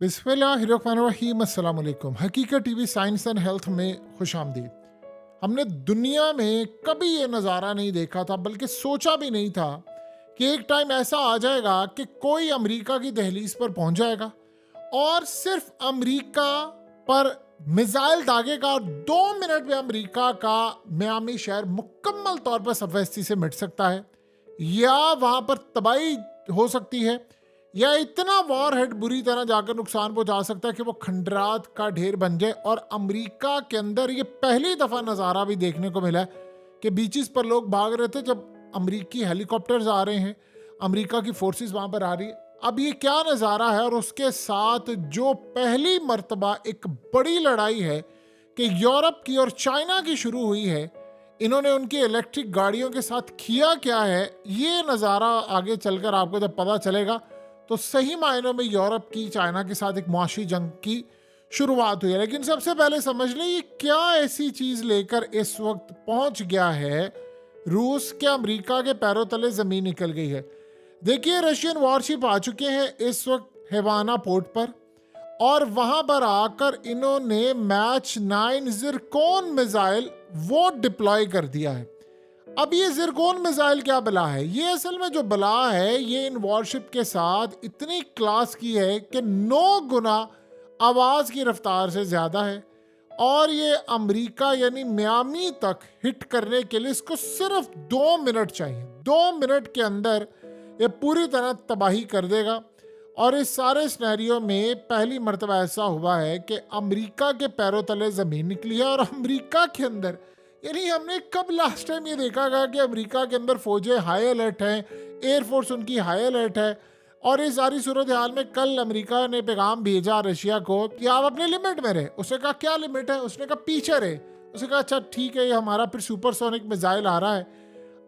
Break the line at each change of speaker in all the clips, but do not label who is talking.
बिस्मिल्लाहिर्रहमानिर्रहीम अस्सलाम वालेकुम। हकीकत टीवी साइंस एंड हेल्थ में खुश आमदीद। हमने दुनिया में कभी ये नज़ारा नहीं देखा था, बल्कि सोचा भी नहीं था कि एक टाइम ऐसा आ जाएगा कि कोई अमेरिका की दहलीज पर पहुंच जाएगा और सिर्फ अमेरिका पर मिसाइल दागेगा और 2 मिनट में अमेरिका का मियामी शहर मुकम्मल तौर पर सफेदी से मिट सकता है, या वहां पर तबाही हो सकती है, या इतना वॉर हेड बुरी तरह जाकर नुकसान पहुंचा सकता है कि वो खंडरात का ढेर बन जाए। और अमेरिका के अंदर ये पहली दफा नज़ारा भी देखने को मिला है कि बीचेस पर लोग भाग रहे थे जब अमेरिकी हेलीकॉप्टर्स आ रहे हैं, अमेरिका की फोर्सेस वहां पर आ रही है। अब ये क्या नज़ारा है, और उसके साथ जो पहली मर्तबा एक बड़ी लड़ाई है कि यूरोप की और चाइना की शुरू हुई है, इन्होंने उनकी इलेक्ट्रिक गाड़ियों के साथ किया क्या है, ये नज़ारा आगे चलकर आपको जब पता चलेगा तो सही मायनों में यूरोप की चाइना के साथ एक मुआशी जंग की शुरुआत हुई है। लेकिन सबसे पहले समझ लें ये क्या ऐसी चीज लेकर इस वक्त पहुंच गया है रूस के। अमेरिका के पैरों तले जमीन निकल गई है। देखिए, रशियन वॉरशिप आ चुके हैं इस वक्त हेवाना पोर्ट पर, और वहां पर आकर इन्होंने मैच 9 जिरकोन मिसाइल वो डिप्लॉय कर दिया है। अब ये जिरकोन मिसाइल क्या बला है? ये असल में जो बला है ये इन वॉरशिप के साथ इतनी क्लास की है कि 9 गुना आवाज की रफ्तार से ज्यादा है, और ये अमेरिका यानी मियामी तक हिट करने के लिए इसको सिर्फ 2 मिनट चाहिए। 2 मिनट के अंदर ये पूरी तरह तबाही कर देगा। और इस सारे सिनेरियो में पहली मर्तबा ऐसा हुआ है कि अमेरिका के पैरों तले जमीन निकली है। और अमेरिका के अंदर, यानी हमने कब लास्ट टाइम ये देखा गया कि अमेरिका के अंदर फौजें हाई अलर्ट हैं, एयरफोर्स उनकी हाई अलर्ट है। और इस सारी सूरत हाल में कल अमेरिका ने पैगाम भेजा रशिया को कि आप अपने लिमिट में रहे। उसने कहा क्या लिमिट है? उसने कहा पीछे रहे। उसने कहा अच्छा ठीक है, ये हमारा फिर सुपरसोनिक मिसाइल आ रहा है।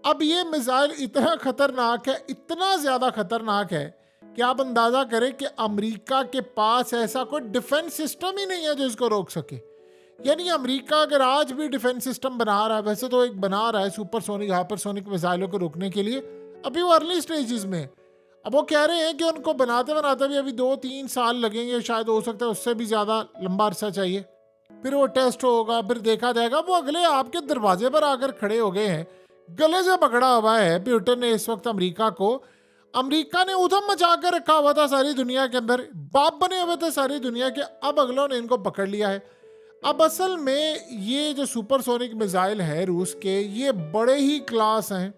अब ये मिसाइल इतना खतरनाक है, इतना ज्यादा खतरनाक है कि आप अंदाजा करें कि अमेरिका के पास ऐसा कोई डिफेंस सिस्टम ही नहीं है जो इसको रोक सके। यानी अमेरिका अगर आज भी डिफेंस सिस्टम बना रहा है, वैसे तो एक बना रहा है सुपरसोनिक हाइपरसोनिक मिसाइलों को रोकने के लिए, अभी वो अर्ली स्टेजेस में। अब वो कह रहे हैं कि उनको बनाते बनाते भी अभी 2-3 साल लगेंगे, शायद हो सकता है उससे भी ज़्यादा लंबा अरसा चाहिए। फिर वो टेस्ट होगा, फिर देखा जाएगा। वो अगले आपके दरवाजे पर आकर खड़े हो गए हैं, गले से पकड़ा हुआ है पुतिन ने इस वक्त अमेरिका को। अमेरिका ने उधम मचा कर रखा हुआ था सारी दुनिया के अंदर, बाप बने हुए थे सारी दुनिया के। अब अगलों ने इनको पकड़ लिया है। अब असल में ये जो सुपरसोनिक मिसाइल है रूस के, ये बड़े ही क्लास हैं,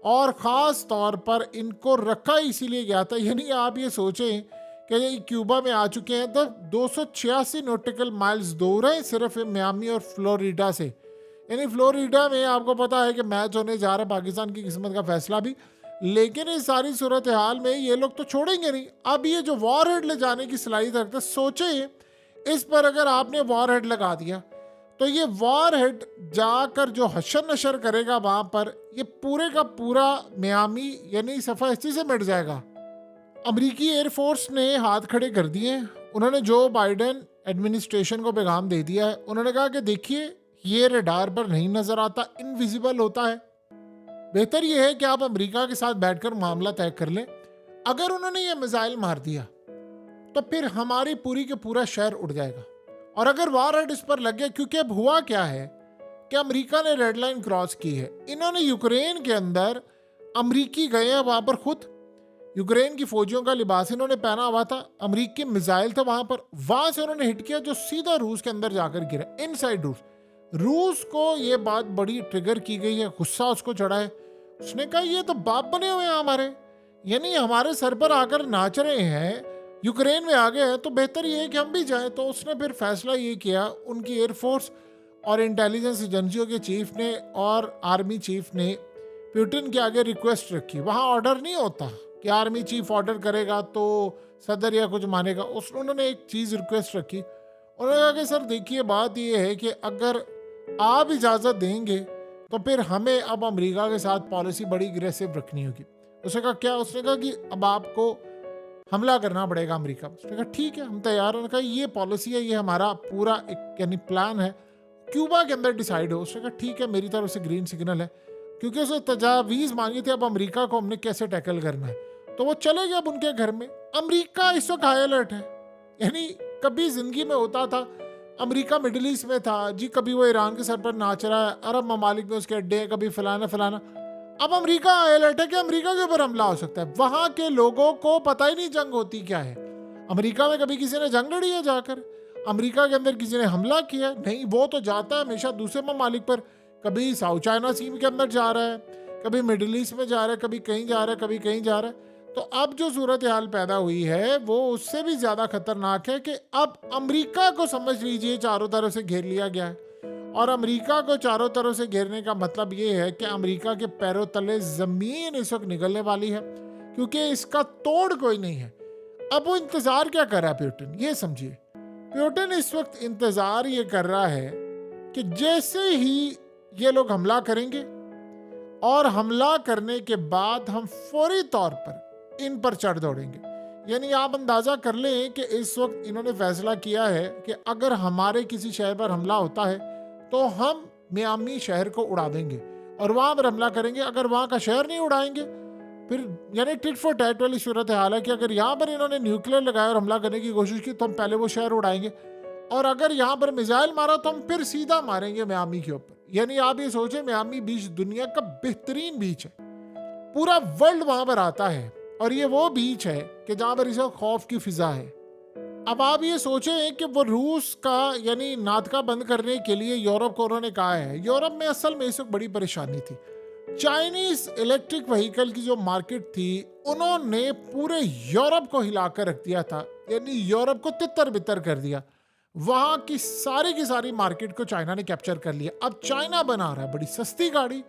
और ख़ास तौर पर इनको रखा इसीलिए गया था। यानी आप ये सोचें कि ये क्यूबा में आ चुके हैं तो 286 नॉटिकल माइल्स दूर हैं सिर्फ मियामी और फ्लोरिडा से। यानी फ्लोरिडा में आपको पता है कि मैच होने जा रहा है, पाकिस्तान की किस्मत का फैसला भी। लेकिन इस सारी सूरत हाल में ये लोग तो छोड़ेंगे नहीं। अब ये जो वॉर हेड ले जाने की सलाहियत रखते, सोचे इस पर अगर आपने वॉर हेड लगा दिया तो ये वॉर हेड जाकर जो हशर नशर करेगा वहां पर, ये पूरे का पूरा मियामी यानी सफाई से मिट जाएगा। अमेरिकी एयरफोर्स ने हाथ खड़े कर दिए। उन्होंने जो बाइडेन एडमिनिस्ट्रेशन को पैगाम दे दिया है। उन्होंने कहा कि देखिए, ये रडार पर नहीं नजर आता, इनविजिबल होता है। बेहतर यह है कि आप अमेरिका के साथ बैठकर मामला तय कर लें। अगर उन्होंने ये मिसाइल मार दिया तो फिर हमारी पूरी के पूरा शहर उड़ जाएगा। और अगर वॉर हेड इस पर लग गया, क्योंकि अब हुआ क्या है कि अमेरिका ने रेड लाइन क्रॉस की है। इन्होंने यूक्रेन के अंदर, अमेरिकी गए हैं वहां पर, खुद यूक्रेन की फौजियों का लिबास इन्होंने पहना हुआ था, अमेरिकी मिसाइल था वहां पर, वहां से उन्होंने हिट किया जो सीधा रूस के अंदर जाकर गिरा, इनसाइड रूस। रूस को ये बात बड़ी ट्रिगर की गई है, गुस्सा उसको चढ़ा है। उसने कहा ये तो बाप बने हुए हैं हमारे, यानी हमारे सर पर आकर नाच रहे हैं, यूक्रेन में आ गए हैं, तो बेहतर ये है कि हम भी जाएं। तो उसने फिर फैसला ये किया, उनकी एयरफोर्स और इंटेलिजेंस एजेंसियों के चीफ ने और आर्मी चीफ ने पुतिन के आगे रिक्वेस्ट रखी। वहाँ ऑर्डर नहीं होता कि आर्मी चीफ ऑर्डर करेगा तो सदर या कुछ मानेगा। उन्होंने एक चीज़ रिक्वेस्ट रखी। उन्होंने कहा कि सर देखिए, बात ये है कि अगर आप इजाज़त देंगे तो फिर हमें अब अमेरिका के साथ पॉलिसी बड़ी अग्रेसिव रखनी होगी। उसने कहा क्या? उसने कहा कि अब आपको हमला करना पड़ेगा अमेरिका। उसने कहा ठीक है, हम तैयार हैं। कहा ये पॉलिसी है, ये हमारा पूरा एक यानी प्लान है, क्यूबा के अंदर डिसाइड हो। उसने कहा ठीक है, मेरी तरफ से ग्रीन सिग्नल है, क्योंकि उसने तजावीज़ मांगी थी अब अमेरिका को हमने कैसे टैकल करना है। तो वो चले गए अब उनके घर में। अमेरिका इस वक्त हाई अलर्ट है। यानी कभी जिंदगी में होता था अमेरिका मिडिल ईस्ट में था जी, कभी वो ईरान के सर पर नाच रहा है, अरब ममालिक में उसके अड्डे हैं, कभी फलाना फलाना। अब अमेरिका अलर्ट है कि अमेरिका के ऊपर हमला हो सकता है। वहां के लोगों को पता ही नहीं जंग होती क्या है। अमेरिका में कभी किसी ने जंग लड़ी है जाकर? अमेरिका के अंदर किसी ने हमला किया? नहीं, वो तो जाता है हमेशा दूसरे ममालिक पर। कभी साउथ चाइना सी के अंदर जा रहा है, कभी मिडिल ईस्ट में जा रहा है, कभी कहीं जा रहा है, कभी कहीं जा रहा है। तो अब जो सूरत हाल पैदा हुई है वो उससे भी ज्यादा खतरनाक है कि अब अमेरिका को समझ लीजिए चारों तरफ से घेर लिया गया है। और अमेरिका को चारों तरफ से घेरने का मतलब ये है कि अमेरिका के पैरों तले जमीन इस वक्त निकलने वाली है, क्योंकि इसका तोड़ कोई नहीं है। अब वो इंतजार क्या कर रहा है प्यूटिन, ये समझिए। प्यूटिन इस वक्त इंतजार ये कर रहा है कि जैसे ही ये लोग हमला करेंगे और हमला करने के बाद हम फौरी तौर पर इन पर चढ़ दौड़ेंगे। यानी आप अंदाजा कर लें कि इस वक्त इन्होंने फैसला किया है कि अगर हमारे किसी शहर पर हमला होता है तो हम मियामी शहर को उड़ा देंगे और वहां पर हमला करेंगे। अगर वहां का शहर नहीं उड़ाएंगे फिर यानी टिट फॉर टैट वाली सूरत हाल है कि अगर यहाँ पर इन्होंने न्यूक्लियर लगाया और हमला करने की कोशिश की तो हम पहले वो शहर उड़ाएंगे, और अगर यहाँ पर मिसाइल मारा तो हम फिर सीधा मारेंगे मियामी के ऊपर। यानी आप ये सोचें, मियामी बीच दुनिया का बेहतरीन बीच है, पूरा वर्ल्ड वहां पर आता है, और ये वो बीच है कि जहां पर इसे खौफ की फिजा है। अब आप ये सोचें कि वो रूस का यानी नाटका बंद करने के लिए यूरोप को उन्होंने कहा है। यूरोप में असल में इस वक्त बड़ी परेशानी थी। चाइनीज इलेक्ट्रिक व्हीकल की जो मार्केट थी उन्होंने पूरे यूरोप को हिलाकर रख दिया था, यानी यूरोप को तितर बितर कर दिया। वहां की सारी मार्केट को चाइना ने कैप्चर कर लिया। अब चाइना बना रहा है बड़ी सस्ती गाड़ी,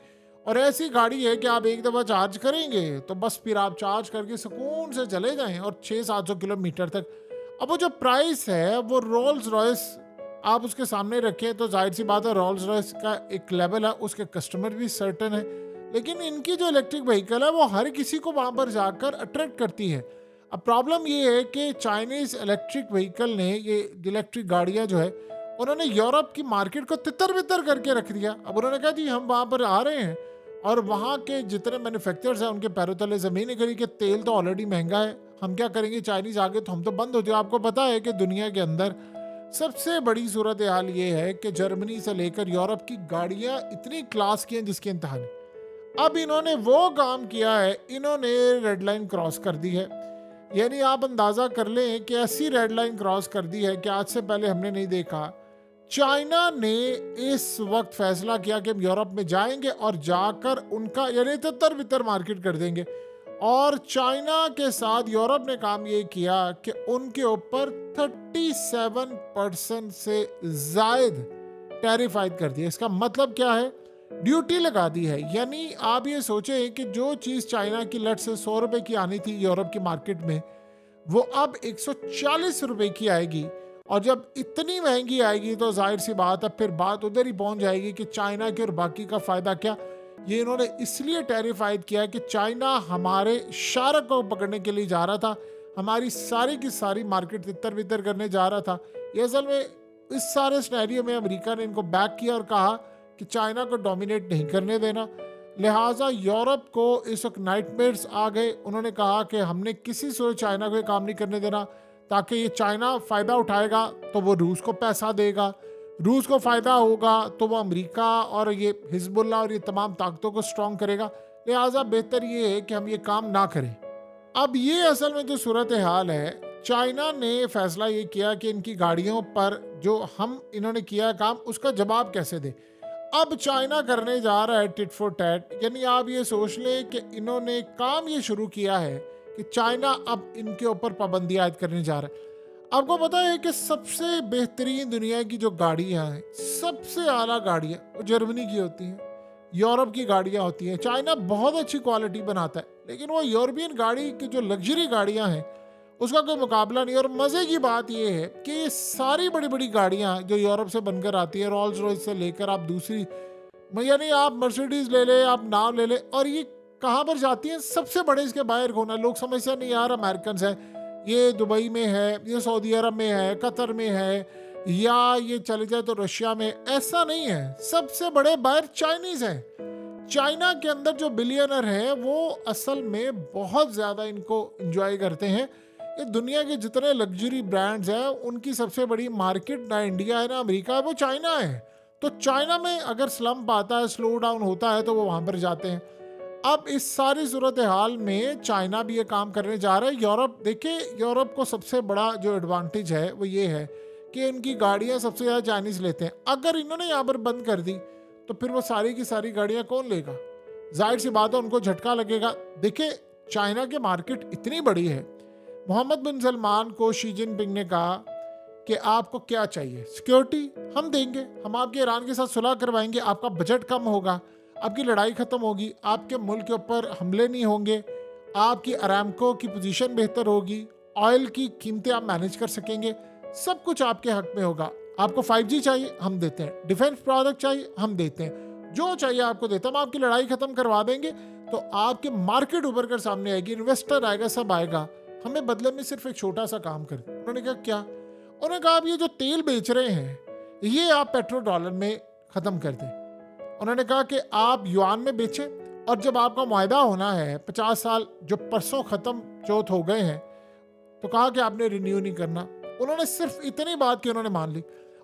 और ऐसी गाड़ी है कि आप एक दफा चार्ज करेंगे तो बस फिर आप चार्ज करके सुकून से चले जाएं और 600-700 किलोमीटर तक। अब वो जो प्राइस है वो रोल्स रॉयस आप उसके सामने रखें तो जाहिर सी बात है रोल्स रॉयस का एक लेवल है, उसके कस्टमर भी सर्टन है, लेकिन इनकी जो इलेक्ट्रिक व्हीकल है वो हर किसी को वहां पर जाकर अट्रैक्ट करती है। अब प्रॉब्लम ये है कि चाइनीज इलेक्ट्रिक व्हीकल ने, ये इलेक्ट्रिक गाड़ियां जो है, उन्होंने यूरोप की मार्केट को तितर बितर करके रख दिया। अब उन्होंने कहा जी हम वहां पर आ रहे हैं, और वहाँ के जितने मैन्युफैक्चरर्स हैं उनके पैरों तले ज़मीन निकली कि तेल तो ऑलरेडी महंगा है, हम क्या करेंगे, चाइनीज़ आगे तो हम तो बंद हो जाए। आपको पता है कि दुनिया के अंदर सबसे बड़ी सूरत हाल ये है कि जर्मनी से लेकर यूरोप की गाड़ियाँ इतनी क्लास की हैं जिसकी इंतहा नहीं। अब इन्होंने वो काम किया है, इन्होंने रेड लाइन क्रॉस कर दी है। यानी आप अंदाज़ा कर लें कि ऐसी रेड लाइन क्रॉस कर दी है कि आज से पहले हमने नहीं देखा। चाइना ने इस वक्त फैसला किया कि हम यूरोप में जाएंगे और जाकर उनका यानी तितर बितर मार्केट कर देंगे। और चाइना के साथ यूरोप ने काम ये किया कि उनके ऊपर 37% से जायद टैरिफ आयद कर दिया। इसका मतलब क्या है, ड्यूटी लगा दी है। यानी आप ये सोचें कि जो चीज़ चाइना की लट से 100 रुपए की आनी थी यूरोप की मार्केट में, वो अब 140 रुपए की आएगी। और जब इतनी महंगी आएगी तो जाहिर सी बात है फिर बात उधर ही पहुंच जाएगी कि चाइना के और बाकी का फ़ायदा क्या। ये इन्होंने इसलिए टैरिफ आयद किया कि चाइना हमारे शार्क को पकड़ने के लिए जा रहा था, हमारी सारी की सारी मार्केट तितर बितर करने जा रहा था। ये असल में इस सारे सिनेरियो में अमेरिका ने इनको बैक किया और कहा कि चाइना को डोमिनेट नहीं करने देना। लिहाजा यूरोप को इस वक्त नाइटमेयर्स आ गए। उन्होंने कहा कि हमने किसी से चाइना को काम नहीं करने देना, ताकि ये चाइना फ़ायदा उठाएगा तो वो रूस को पैसा देगा, रूस को फ़ायदा होगा तो वो अमेरिका और ये हिजबुल्लाह और ये तमाम ताकतों को स्ट्रॉन्ग करेगा। लिहाजा बेहतर ये है कि हम ये काम ना करें। अब ये असल में जो सूरत हाल है, चाइना ने फैसला ये किया कि इनकी गाड़ियों पर जो इन्होंने किया काम उसका जवाब कैसे दे। अब चाइना करने जा रहा है टिट फॉर टैट। यानी आप ये सोच लें कि इन्होंने काम ये शुरू किया है कि चाइना अब इनके ऊपर पाबंदी आयद करने जा रहा है। आपको पता है कि सबसे बेहतरीन दुनिया की जो गाड़ियाँ हैं, सबसे आला गाड़ियाँ वो जर्मनी की होती हैं, यूरोप की गाड़ियाँ होती हैं। चाइना बहुत अच्छी क्वालिटी बनाता है, लेकिन वो यूरोपियन गाड़ी की जो लग्जरी गाड़ियाँ हैं उसका कोई मुकाबला नहीं। और मज़े की बात ये है कि ये सारी बड़ी बड़ी गाड़ियाँ जो यूरोप से बनकर आती है, रोल्स रॉयस से लेकर आप दूसरी, यानी आप मर्सिडीज़ ले ले, आप नाव ले ले, और ये कहाँ पर जाती हैं, सबसे बड़े इसके बाहर होना। लोग समझते नहीं यार अमेरिकन है, ये दुबई में है, ये सऊदी अरब में है, कतर में है, या ये चले जाए तो रशिया में। ऐसा नहीं है, सबसे बड़े बायर चाइनीज़ हैं। चाइना के अंदर जो बिलियनर हैं वो असल में बहुत ज़्यादा इनको एंजॉय करते हैं। ये दुनिया के जितने लग्जरी ब्रांड्स हैं उनकी सबसे बड़ी मार्केट ना इंडिया है ना अमेरिका है, वो चाइना है। तो चाइना में अगर स्लम्प आता है, स्लो डाउन होता है, तो वो वहाँ पर जाते हैं। अब इस सारी सूरत हाल में चाइना भी ये काम करने जा रहा है। यूरोप देखिए, यूरोप को सबसे बड़ा जो एडवांटेज है वो ये है कि इनकी गाड़ियाँ सबसे ज़्यादा चाइनीज़ लेते हैं। अगर इन्होंने यहाँ पर बंद कर दी तो फिर वो सारी की सारी गाड़ियाँ कौन लेगा? जाहिर सी बात है उनको झटका लगेगा। देखिए, चाइना की मार्केट इतनी बड़ी है। मोहम्मद बिन सलमान को शी जिनपिंग ने कहा कि आपको क्या चाहिए, सिक्योरिटी हम देंगे, हम आपके ईरान के साथ सुलह करवाएंगे, आपका बजट कम होगा, आपकी लड़ाई खत्म होगी, आपके मुल्क के ऊपर हमले नहीं होंगे, आपकी अरामको की पोजीशन बेहतर होगी, ऑयल की कीमतें आप मैनेज कर सकेंगे, सब कुछ आपके हक में होगा। आपको 5G चाहिए हम देते हैं, डिफेंस प्रोडक्ट चाहिए हम देते हैं, जो चाहिए आपको देते हैं, हम आपकी लड़ाई खत्म करवा देंगे। तो आपकी मार्केट उभर कर सामने आएगी, इन्वेस्टर आएगा, सब आएगा, हमें बदले में सिर्फ एक छोटा सा काम कर। उन्होंने कहा क्या? उन्होंने कहा आप ये जो तेल बेच रहे हैं ये आप पेट्रो डॉलर में ख़त्म कर दें। उन्होंने कहा कि आप युआन में बेचें, और जब आपका मुआहदा होना है 50 साल जो परसों ख़त्म चौथ हो गए हैं, तो कहा कि आपने रिन्यू नहीं करना। उन्होंने सिर्फ इतनी बात की उन्होंने मान ली।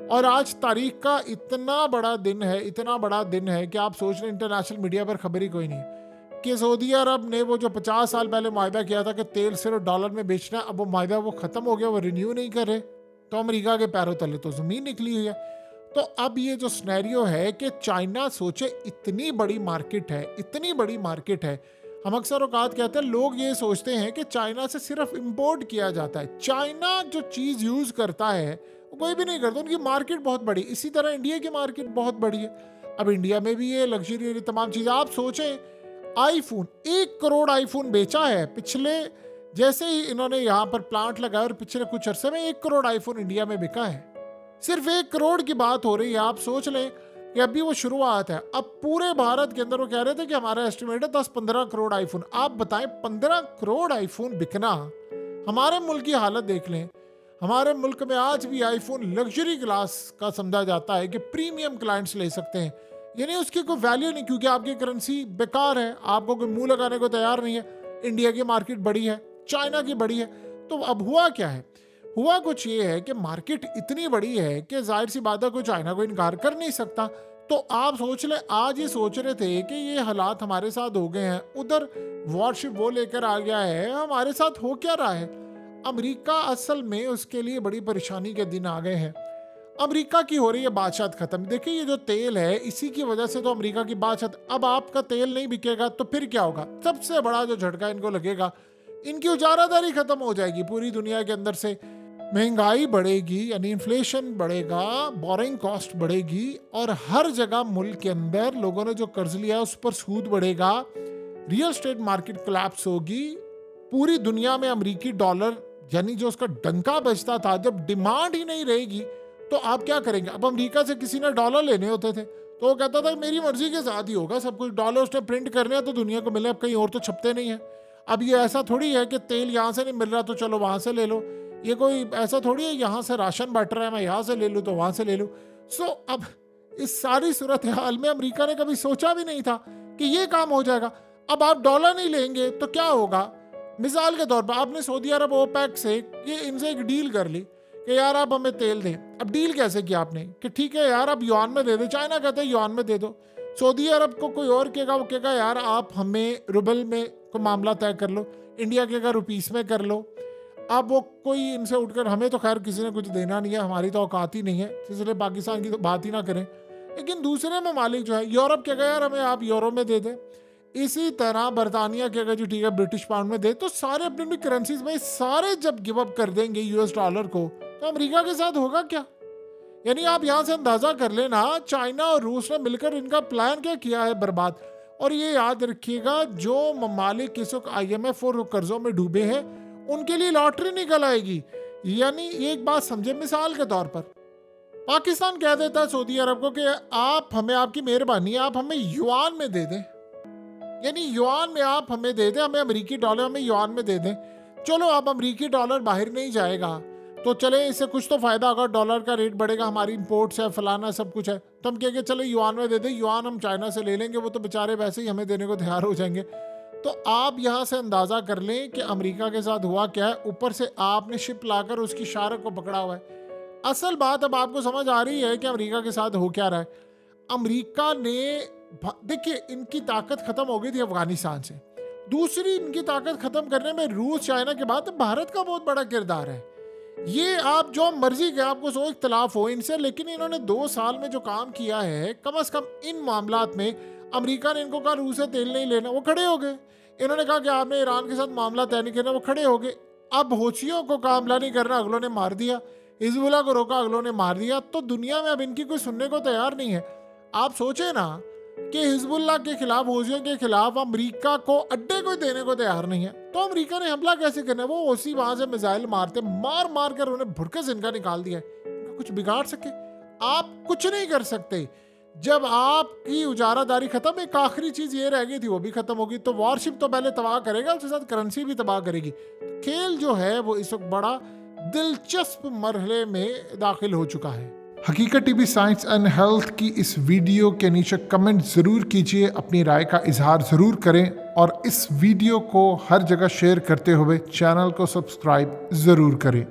और आज तारीख का इतना बड़ा दिन है, इतना बड़ा दिन है कि आप सोच रहे इंटरनेशनल मीडिया पर खबर ही कोई नहीं है कि सऊदी अरब ने वो जो 50 साल पहले मुआहदा किया था कि तेल सिर्फ डॉलर में बेचना, अब वो मुआहदा वो ख़त्म हो गया, वो रिन्यू नहीं कर रहे। तो अमेरिका के पैरों तले तो ज़मीन निकली हुई है। तो अब ये जो सिनेरियो है कि चाइना सोचे इतनी बड़ी मार्केट है, इतनी बड़ी मार्केट है। हम अक्सर औकात कहते हैं, लोग ये सोचते हैं कि चाइना से सिर्फ इंपोर्ट किया जाता है। चाइना जो चीज़ यूज़ करता है वो कोई भी नहीं करता, उनकी मार्केट बहुत बड़ी। इसी तरह इंडिया की मार्केट बहुत बड़ी है। अब इंडिया में भी ये लग्जरी तमाम चीज़ें, आप सोचें आईफोन 1 करोड़ आईफोन बेचा है पिछले, जैसे ही इन्होंने यहाँ पर प्लांट लगाया और पिछले कुछ अरसे में 1 करोड़ आईफोन इंडिया में बिका है। सिर्फ 1 करोड़ की बात हो रही है। आप सोच लें कि अभी वो शुरुआत है। अब पूरे भारत के अंदर वो कह रहे थे कि हमारा एस्टिमेट है 10-15 करोड़ आईफोन। आप बताएं 15 करोड़ आईफोन बिकना, हमारे मुल्क की हालत देख लें। हमारे मुल्क में आज भी आईफोन लग्जरी क्लास का समझा जाता है कि प्रीमियम क्लाइंट्स ले सकते हैं, यानी उसकी कोई वैल्यू नहीं, क्योंकि आपकी करेंसी बेकार है, आपको कोई मुंह लगाने को तैयार नहीं है। इंडिया की मार्केट बड़ी है, चाइना की बड़ी है। तो अब हुआ क्या है? हुआ कुछ ये है कि मार्केट इतनी बड़ी है कि जाहिर सी बात है कोई चाइना को इनकार कर नहीं सकता। तो आप सोच लें, आज ये सोच रहे थे कि ये हालात हमारे साथ हो गए हैं, उधर वॉरशिप वो लेकर आ गया है, हमारे साथ हो क्या रहा है? अमेरिका असल में उसके लिए बड़ी परेशानी के दिन आ गए हैं। अमेरिका की हो रही है बादशाहत खत्म। देखिए, ये जो तेल है इसी की वजह से तो अमेरिका की बादशाहत, अब आपका तेल नहीं बिकेगा तो फिर क्या होगा? सबसे बड़ा जो झटका इनको लगेगा, इनकी उजारादारी खत्म हो जाएगी पूरी दुनिया के अंदर से। महंगाई बढ़ेगी, यानी इन्फ्लेशन बढ़ेगा, बोरिंग कॉस्ट बढ़ेगी, और हर जगह मुल्क के अंदर लोगों ने जो कर्ज लिया उस पर सूद बढ़ेगा, रियल एस्टेट मार्केट कोलैप्स होगी। पूरी दुनिया में अमेरिकी डॉलर, यानी जो उसका डंका बजता था, जब डिमांड ही नहीं रहेगी तो आप क्या करेंगे? अब अमेरिका से किसी ने डॉलर लेने होते थे तो वो कहता था मेरी मर्जी के साथ ही होगा सब कुछ, डॉलर उसने प्रिंट करने हैं तो दुनिया को मिले, अब कहीं और तो छपते नहीं है। अब ये ऐसा थोड़ी है कि तेल यहाँ से नहीं मिल रहा तो चलो वहाँ से ले लो, ये कोई ऐसा थोड़ी है यहाँ से राशन बट रहा है मैं यहाँ से ले लूँ तो वहाँ से ले लूँ। सो अब इस सारी सूरत हाल में अमेरिका ने कभी सोचा भी नहीं था कि ये काम हो जाएगा। अब आप डॉलर नहीं लेंगे तो क्या होगा? मिसाल के तौर पर आपने सऊदी अरब ओपेक से ये इनसे एक डील कर ली कि यार आप हमें तेल दें। अब डील कैसे किया आपने कि ठीक है यार आप युआन में दे दो, चाइना कहते हैं युआन में दे दो, सऊदी अरब को कोई और कहेगा, वो कहेगा यार आप हमें रुबल में कोई मामला तय कर लो, इंडिया के अगर रुपीस में कर लो। अब वो कोई इनसे उठकर, हमें तो खैर किसी ने कुछ देना नहीं है, हमारी तो औकात ही नहीं है, इसलिए पाकिस्तान की तो बात ही ना करें। लेकिन दूसरे ममालिक जो है, यूरोप कहेगा यार हमें आप यूरो में दे दें, इसी तरह बरतानिया कहेगा जी ठीक है ब्रिटिश पाउंड में दे। तो सारे अपनी अपनी करेंसीज में सारे जब गिव अप कर देंगे यूएस डॉलर को, तो अमेरिका के साथ होगा क्या? यानी आप यहाँ से अंदाजा कर लेना, चाइना और रूस ने मिलकर इनका प्लान क्या किया है बर्बाद। और ये याद रखिएगा, जो ममालिक इस वक्त IMF और कर्जों में डूबे हैं उनके लिए लॉटरी निकल आएगी। यानी एक बात समझे, मिसाल के तौर पर पाकिस्तान कह देता है सऊदी अरब को कि आप हमें, आपकी मेहरबानी आप हमें युआन में दे दें, यानी युआन में आप हमें दे दें, हमें अमेरिकी डॉलर हमें युआन में दे दें। चलो अब अमेरिकी डॉलर बाहर नहीं जाएगा तो चले इससे कुछ तो फायदा होगा, डॉलर का रेट बढ़ेगा, हमारी इंपोर्ट्स है, फलाना सब कुछ है, तो हम कहेंगे चलो युआन में दे दें, युआन हम चाइना से ले लेंगे, वो तो बेचारे वैसे ही हमें देने को तैयार हो जाएंगे। तो आप यहाँ से अंदाज़ा कर लें कि अमेरिका के साथ हुआ क्या है। ऊपर से आपने शिप लाकर उसकी शार्क को पकड़ा हुआ है। असल बात अब आपको समझ आ रही है कि अमेरिका के साथ हो क्या रहा है। अमेरिका ने देखिए, इनकी ताकत खत्म हो गई थी अफगानिस्तान से। दूसरी इनकी ताकत खत्म करने में रूस चाइना के बाद भारत का बहुत बड़ा किरदार है। ये आप जो मर्जी के आपको सो इख्तलाफ हो इनसे, लेकिन इन्होंने 2 साल में जो काम किया है, कम से कम इन मामलात में अमेरिका ने इनको कहा रूस से तेल नहीं लेना, वो खड़े हो गए। इन्होंने कहा कि आपने ईरान के साथ मामला तय नहीं करना, वो खड़े हो गए। अब हौथियों को का हमला नहीं करना, अगलों ने मार दिया। हिजबुल्लाह को रोका, अगलों ने मार दिया। तो दुनिया में अब इनकी कोई सुनने को तैयार नहीं है। आप सोचे ना कि हिजबुल्लाह के खिलाफ, हौथियों के खिलाफ अमेरिका को अड्डे कोई देने को तैयार नहीं है, तो अमेरिका ने हमला कैसे करना है? वो उसी वहां से मिसाइल मारते मार मार कर उन्हें भुरकस इनका निकाल दिया है। इनका कुछ बिगाड़ सके? आप कुछ नहीं कर सकते। जब आपकी उजारादारी खत्म, एक आखिरी चीज ये रह गई थी, वो भी खत्म होगी। तो वॉरशिप तो पहले तबाह करेगा, उसके साथ करेंसी भी तबाह करेगी। तो खेल जो है वो इस वक्त बड़ा दिलचस्प मरहले में दाखिल हो चुका है। हकीकत टीवी साइंस एंड हेल्थ की इस वीडियो के नीचे कमेंट ज़रूर कीजिए, अपनी राय का इजहार ज़रूर करें और इस वीडियो को हर जगह शेयर करते हुए चैनल को सब्सक्राइब ज़रूर करें।